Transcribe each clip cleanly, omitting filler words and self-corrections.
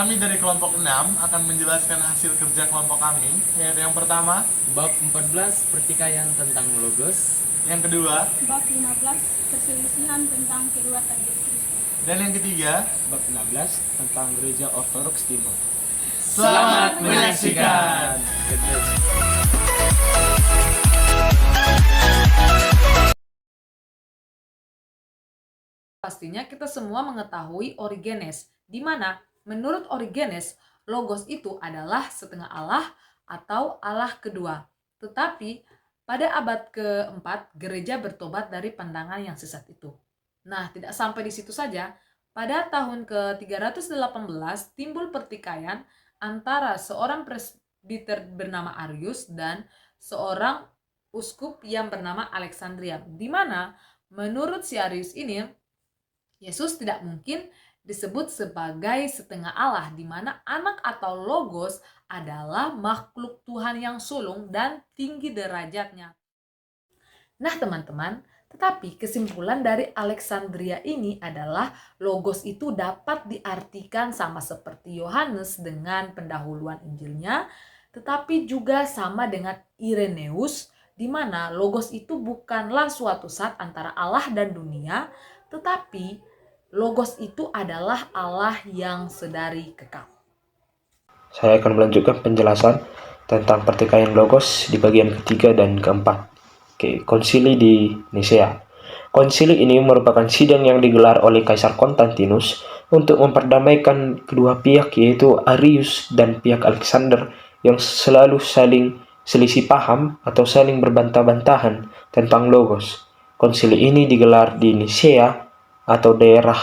Kami dari kelompok 6 akan menjelaskan hasil kerja kelompok kami, yaitu yang pertama, Bab 14 pertikaian tentang logos. yang kedua, Bab 15 perselisihan tentang kedua target Kristus. dan yang ketiga. Bab 16 tentang Gereja Ortodoks Timur. Selamat menyaksikan. God bless. Pastinya kita semua mengetahui Origenes, di mana menurut Origenes, Logos itu adalah setengah Allah atau Allah kedua. Tetapi pada abad keempat, gereja bertobat dari pandangan yang sesat itu. Nah, tidak sampai di situ saja. Pada tahun ke-318 timbul pertikaian antara seorang presbiter bernama Arius dan seorang uskup yang bernama Alexandria, di mana menurut si Arius ini Yesus tidak mungkin disebut sebagai setengah Allah, di mana anak atau logos adalah makhluk Tuhan yang sulung dan tinggi derajatnya. Nah teman-teman, tetapi kesimpulan dari Alexandria ini adalah logos itu dapat diartikan sama seperti Yohanes dengan pendahuluan Injilnya, tetapi juga sama dengan Ireneus, di mana logos itu bukanlah suatu zat antara Allah dan dunia, tetapi Logos itu adalah Allah yang sedari kekal. Saya akan melanjutkan penjelasan tentang pertikaian Logos di bagian ketiga dan keempat. Konsili di Nisea. Konsili ini merupakan sidang yang digelar oleh Kaisar Konstantinus untuk memperdamaikan kedua pihak, yaitu Arius dan pihak Alexander, yang selalu saling selisih paham atau saling berbantah-bantahan tentang Logos. Konsili ini digelar di Nisea atau daerah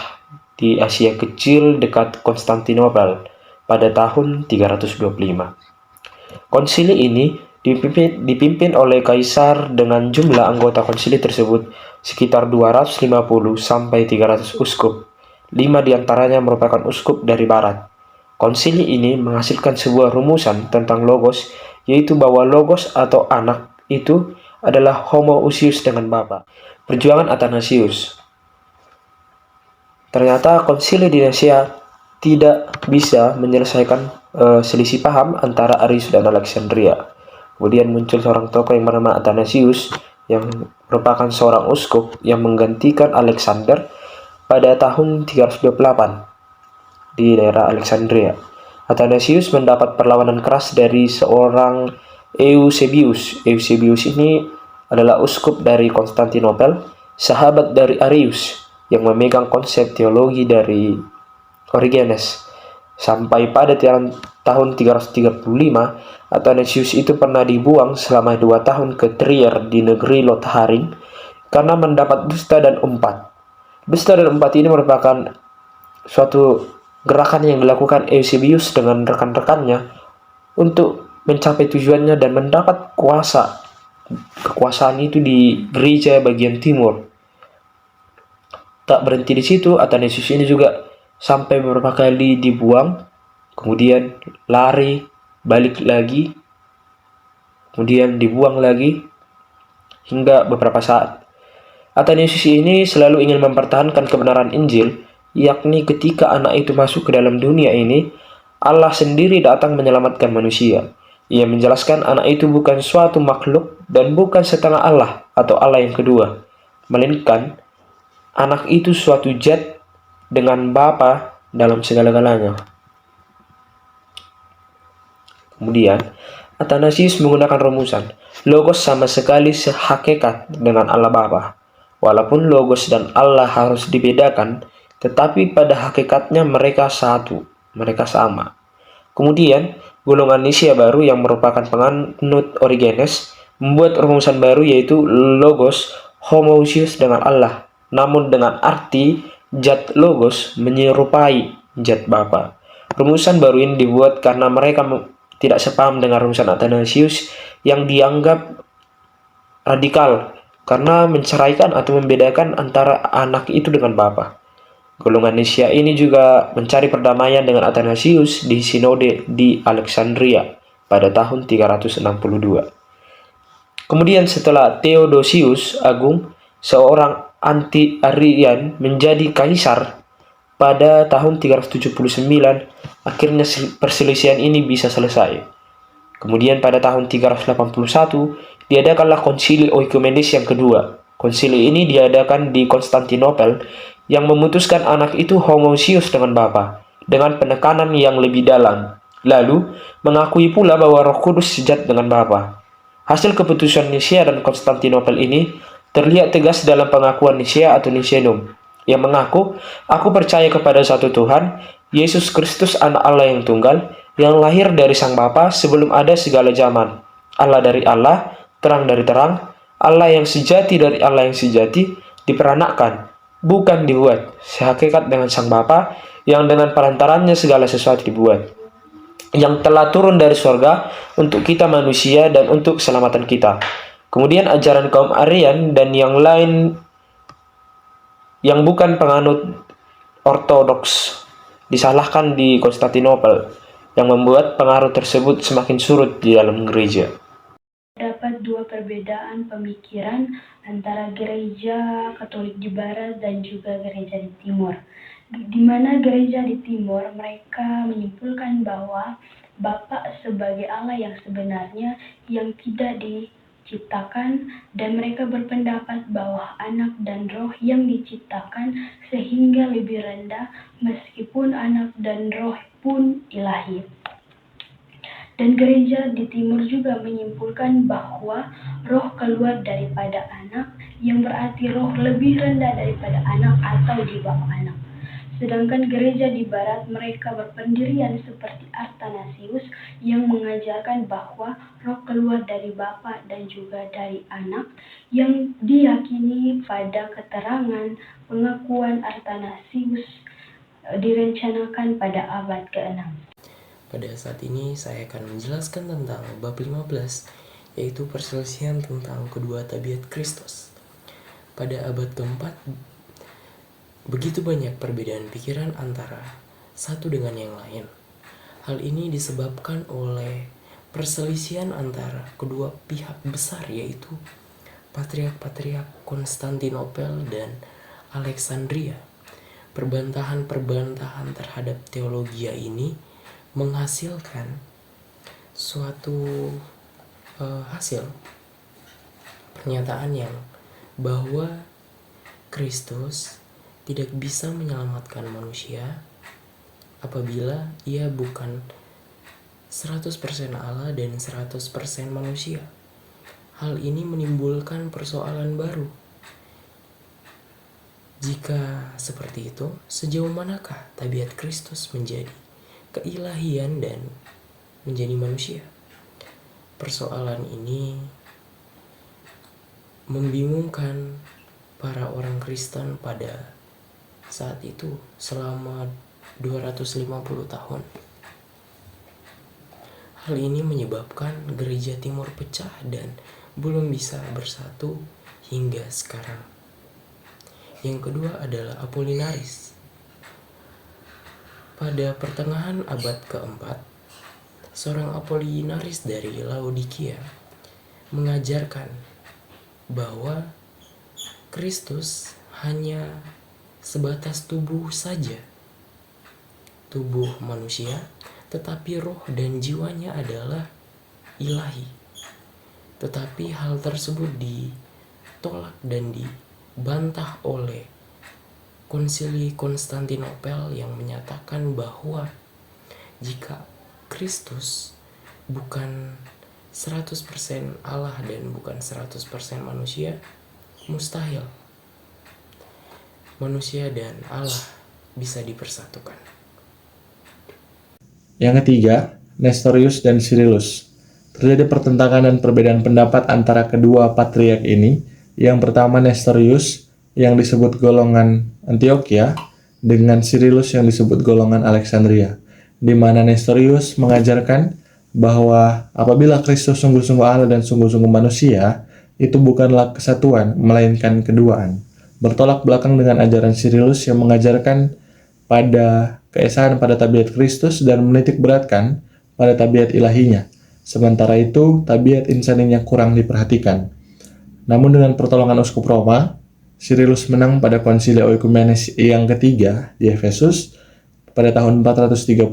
di Asia Kecil dekat Konstantinopel pada tahun 325. Konsili ini dipimpin oleh kaisar dengan jumlah anggota konsili tersebut sekitar 250 sampai 300 uskup. 5 diantaranya merupakan uskup dari barat. Konsili ini menghasilkan sebuah rumusan tentang logos, yaitu bahwa logos atau anak itu adalah homoousios dengan Bapa. Perjuangan Athanasius. Ternyata konsili di Nisea tidak bisa menyelesaikan selisih paham antara Arius dan Alexandria. Kemudian muncul seorang tokoh yang bernama Athanasius yang merupakan seorang uskup yang menggantikan Alexander pada tahun 328 di daerah Alexandria. Athanasius mendapat perlawanan keras dari seorang Eusebius. Eusebius ini adalah uskup dari Konstantinopel, sahabat dari Arius, yang memegang konsep teologi dari Origenes. Sampai pada tahun 335, Athanasius itu pernah dibuang selama 2 tahun ke Trier di negeri Lotharing karena mendapat dusta dan umpat. Dusta dan umpat ini merupakan suatu gerakan yang dilakukan Eusebius dengan rekan-rekannya untuk mencapai tujuannya dan mendapat kekuasaan itu di gereja bagian timur. Tak berhenti di situ, Athanasius ini juga sampai beberapa kali dibuang, kemudian lari, balik lagi, kemudian dibuang lagi, hingga beberapa saat. Athanasius ini selalu ingin mempertahankan kebenaran Injil, yakni ketika anak itu masuk ke dalam dunia ini, Allah sendiri datang menyelamatkan manusia. Ia menjelaskan anak itu bukan suatu makhluk dan bukan setengah Allah atau Allah yang kedua, melainkan anak itu suatu zat dengan Bapa dalam segala-galanya. Kemudian, Athanasius menggunakan rumusan, Logos sama sekali sehakikat dengan Allah Bapa. Walaupun Logos dan Allah harus dibedakan, tetapi pada hakikatnya mereka satu, mereka sama. Kemudian, golongan Nisea baru yang merupakan penganut Origenes membuat rumusan baru, yaitu Logos homoousios dengan Allah, namun dengan arti zat Logos menyerupai zat Bapa. Rumusan baru ini dibuat karena mereka tidak sepaham dengan rumusan Athanasius yang dianggap radikal karena menceraikan atau membedakan antara anak itu dengan Bapa. Golongan Nisea ini juga mencari perdamaian dengan Athanasius di sinode di Alexandria pada tahun 362. Kemudian setelah Theodosius Agung, seorang anti-Arian, menjadi kaisar pada tahun 379 akhirnya perselisihan ini bisa selesai. Kemudian pada tahun 381 diadakanlah konsili Oikomenes yang kedua. Konsili ini diadakan di Konstantinopel yang memutuskan anak itu homoisius dengan bapa dengan penekanan yang lebih dalam. Lalu mengakui pula bahwa Roh Kudus sejat dengan bapa. Hasil keputusan Nisea dan Konstantinopel ini terlihat tegas dalam pengakuan Nisea atau Nicenum yang mengaku, "Aku percaya kepada satu Tuhan, Yesus Kristus anak Allah yang tunggal, yang lahir dari Sang Bapa sebelum ada segala zaman. Allah dari Allah, terang dari terang, Allah yang sejati dari Allah yang sejati, diperanakkan, bukan dibuat, sehakikat dengan Sang Bapa, yang dengan perantarannya segala sesuatu dibuat, yang telah turun dari surga untuk kita manusia dan untuk keselamatan kita." Kemudian ajaran kaum Arian dan yang lain yang bukan penganut ortodoks disalahkan di Konstantinopel, yang membuat pengaruh tersebut semakin surut di dalam gereja. Terdapat dua perbedaan pemikiran antara gereja Katolik di Barat dan juga gereja di Timur. Di mana gereja di Timur mereka menyimpulkan bahwa Bapa sebagai Allah yang sebenarnya yang tidak diciptakan, dan mereka berpendapat bahwa Anak dan Roh yang diciptakan sehingga lebih rendah meskipun Anak dan Roh pun ilahi. Dan gereja di Timur juga menyimpulkan bahwa Roh keluar daripada Anak, yang berarti Roh lebih rendah daripada Anak atau di bawah Anak. Sedangkan gereja di Barat mereka berpendirian seperti Athanasius yang mengajarkan bahwa Roh keluar dari Bapa dan juga dari Anak, yang diyakini pada keterangan pengakuan Athanasius direncanakan pada abad ke-6. Pada saat ini saya akan menjelaskan tentang bab 15, yaitu perselisihan tentang kedua tabiat Kristus. Pada abad keempat, begitu banyak perbedaan pikiran antara satu dengan yang lain. Hal ini disebabkan oleh perselisihan antara kedua pihak besar, yaitu Patriark Konstantinopel dan Alexandria. Perbantahan terhadap teologia ini menghasilkan suatu hasil pernyataan yang bahwa Kristus tidak bisa menyelamatkan manusia apabila ia bukan 100% Allah dan 100% manusia. Hal ini menimbulkan persoalan baru. Jika seperti itu, sejauh manakah tabiat Kristus menjadi keilahian dan menjadi manusia? Persoalan ini membingungkan para orang Kristen pada saat itu selama 250 tahun. Hal ini menyebabkan gereja Timur pecah dan belum bisa bersatu hingga sekarang. Yang kedua adalah Apollinaris. Pada pertengahan abad keempat, seorang Apollinaris dari Laodikia mengajarkan bahwa Kristus hanya sebatas tubuh saja, tubuh manusia, tetapi roh dan jiwanya adalah ilahi. Tetapi hal tersebut ditolak dan dibantah oleh Konsili Konstantinopel yang menyatakan bahwa jika Kristus bukan 100% Allah dan bukan 100% manusia, mustahil manusia dan Allah bisa dipersatukan. Yang ketiga, Nestorius dan Cyrillus. Terjadi pertentangan dan perbedaan pendapat antara kedua patriark ini. Yang pertama Nestorius yang disebut golongan Antioquia dengan Cyrillus yang disebut golongan Alexandria, di mana Nestorius mengajarkan bahwa apabila Kristus sungguh-sungguh Allah dan sungguh-sungguh manusia, itu bukanlah kesatuan, melainkan keduaan. Bertolak belakang dengan ajaran Cyrillus yang mengajarkan pada keesaan pada tabiat Kristus dan menitik beratkan pada tabiat ilahinya. Sementara itu, tabiat insaninya kurang diperhatikan. Namun dengan pertolongan Uskup Roma, Cyrillus menang pada konsili Oikumenes yang ketiga di Efesus pada tahun 431,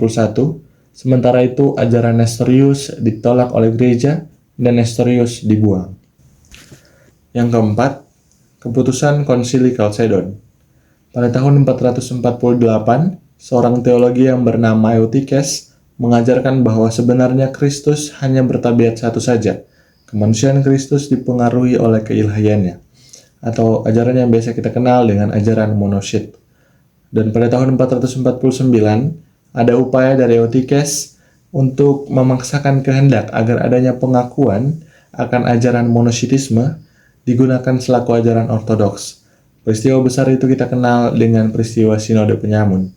sementara itu ajaran Nestorius ditolak oleh gereja dan Nestorius dibuang. Yang keempat, keputusan konsili Chalcedon. Pada tahun 448, seorang teologi yang bernama Eutyches mengajarkan bahwa sebenarnya Kristus hanya bertabiat satu saja. Kemanusiaan Kristus dipengaruhi oleh keilahiannya, atau ajaran yang biasa kita kenal dengan ajaran monosid. Dan pada tahun 449, ada upaya dari Eutyches untuk memaksakan kehendak agar adanya pengakuan akan ajaran monositisme digunakan selaku ajaran ortodoks. Peristiwa besar itu kita kenal dengan peristiwa Sinode Penyamun.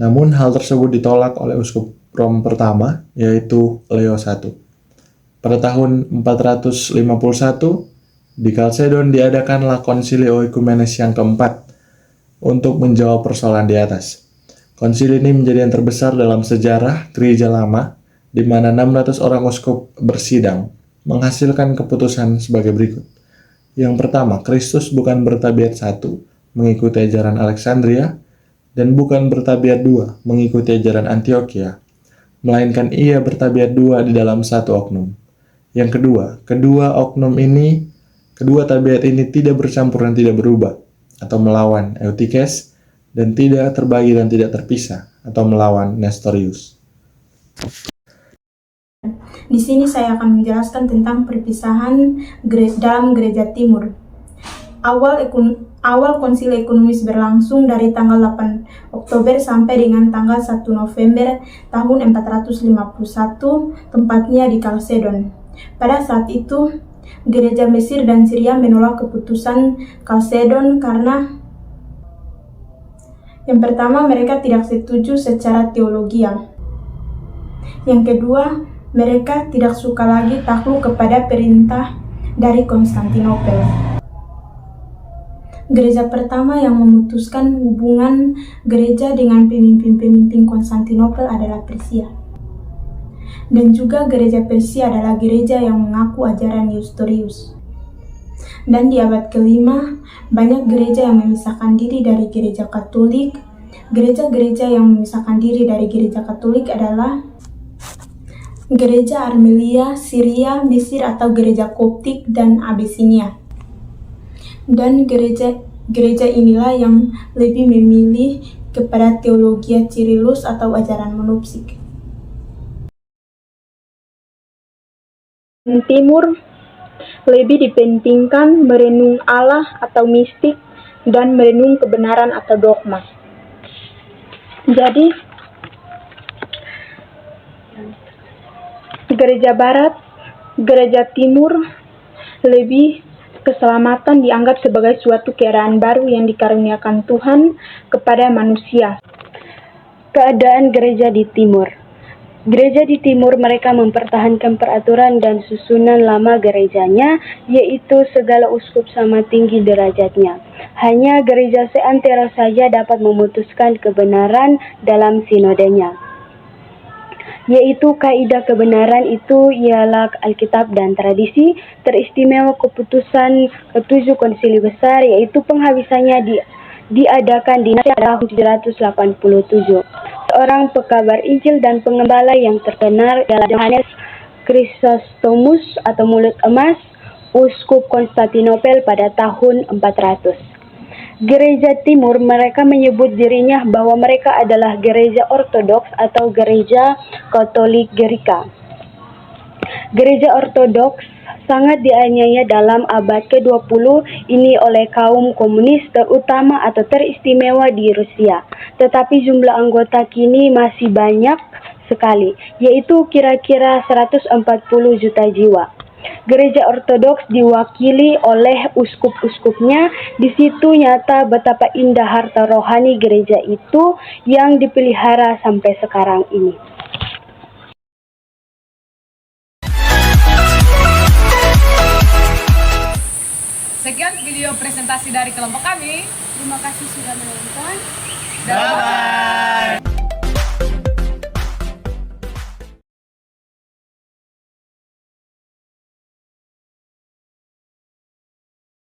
Namun hal tersebut ditolak oleh uskup Rom pertama, yaitu Leo I. Pada tahun 451, di Chalcedon diadakanlah konsili Oikumenes yang keempat untuk menjawab persoalan di atas. Konsili ini menjadi yang terbesar dalam sejarah gereja lama, di mana 600 orang uskup bersidang, menghasilkan keputusan sebagai berikut. Yang pertama, Kristus bukan bertabiat satu, mengikuti ajaran Alexandria, dan bukan bertabiat dua, mengikuti ajaran Antioquia, melainkan ia bertabiat dua di dalam satu oknum. Yang kedua tabiat ini tidak bercampur dan tidak berubah, atau melawan Eutyches, dan tidak terbagi dan tidak terpisah, atau melawan Nestorius. Di sini saya akan menjelaskan tentang perpisahan dalam gereja timur. Awal konsili ekumenis berlangsung dari tanggal 8 Oktober sampai dengan tanggal 1 November tahun 451, tempatnya di Chalcedon. Pada saat itu, gereja Mesir dan Syria menolak keputusan Chalcedon karena yang pertama, mereka tidak setuju secara teologial. Yang kedua, mereka tidak suka lagi takluk kepada perintah dari Konstantinopel. Gereja pertama yang memutuskan hubungan gereja dengan pemimpin-pemimpin Konstantinopel adalah Persia. Dan juga gereja Persia adalah gereja yang mengaku ajaran Nestorius. Dan di abad kelima, banyak gereja yang memisahkan diri dari gereja Katolik. Gereja-gereja yang memisahkan diri dari gereja Katolik adalah gereja Armelia, Syria, Mesir atau gereja Koptik dan Abisinia. Dan gereja inilah yang lebih memilih kepada teologi Cyrillus atau ajaran monopsik. Timur lebih dipentingkan merenung Allah atau mistik dan merenung kebenaran atau dogma. Jadi, gereja barat, gereja timur lebih keselamatan dianggap sebagai suatu keadaan baru yang dikaruniakan Tuhan kepada manusia. Keadaan gereja di timur. Gereja di timur mereka mempertahankan peraturan dan susunan lama gerejanya, yaitu segala uskup sama tinggi derajatnya. Hanya gereja seantero saja dapat memutuskan kebenaran dalam sinodenya, yaitu kaidah kebenaran itu ialah Alkitab dan tradisi. Teristimewa keputusan ketujuh konsili besar, yaitu penghabisannya diadakan di tahun 787. Seorang pekabar Injil dan pengembala yang terkenal adalah Johannes Chrysostomus atau mulut emas, uskup Konstantinopel pada tahun 400. Gereja Timur mereka menyebut dirinya bahwa mereka adalah gereja ortodoks atau gereja Katolik Gerika. Gereja ortodoks sangat dianiaya dalam abad ke-20 ini oleh kaum komunis, terutama atau teristimewa di Rusia. Tetapi jumlah anggota kini masih banyak sekali, yaitu kira-kira 140 juta jiwa. Gereja ortodoks diwakili oleh uskup-uskupnya. Di situ nyata betapa indah harta rohani gereja itu yang dipelihara sampai sekarang ini. Sekian video presentasi dari kelompok kami. Terima kasih sudah menonton. Bye-bye.